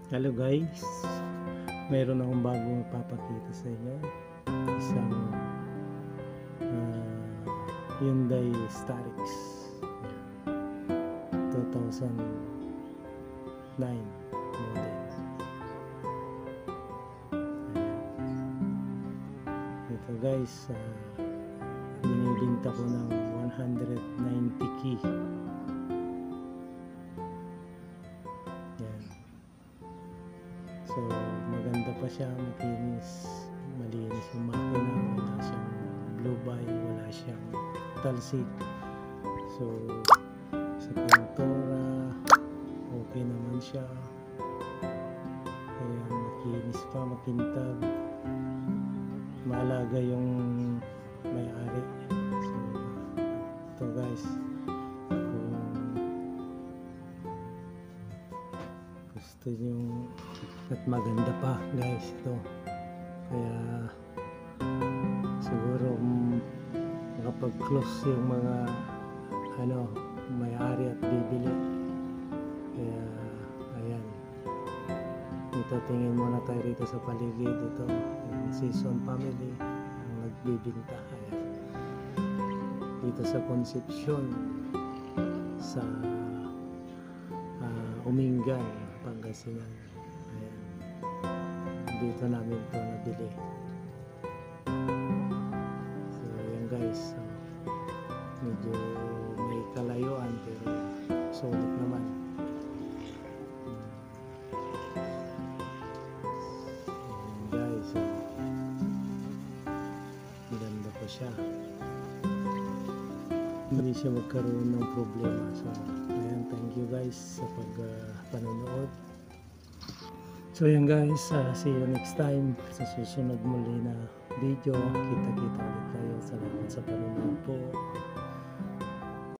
Hello guys, mayroon akong bagong papakita sa inyo. Isang Hyundai Starex 2009 model. Ito guys, binibinta ko ng 190k. Yan. So maganda pa siya, makinis, malinis yung makina, wala siyang blue by, wala siyang talsik. So sa pintura okay naman siya, kaya makinis pa, makintag, maalaga yung may-ari. So ito guys, gusto nyo, at maganda pa guys ito, kaya siguro makapag-close yung mga may-ari at bibili. Kaya ayan, ito, tingin muna tayo rito sa paligid. Ito yung Season Family ang nagbibinta. Ayan, dito sa Concepcion, sa Umingan, Pangasinan. Ayan, dito namin ito nabili. So ayan guys, medyo may kalayuan pero sulit naman. Ayan guys, maganda pa siya, hindi siya magkaroon ng problema. So ayan, thank you guys sa panonood. So ayan guys, see you next time sa susunod muli na video. Kita-kita ulit tayo. Salamat sa panonood po.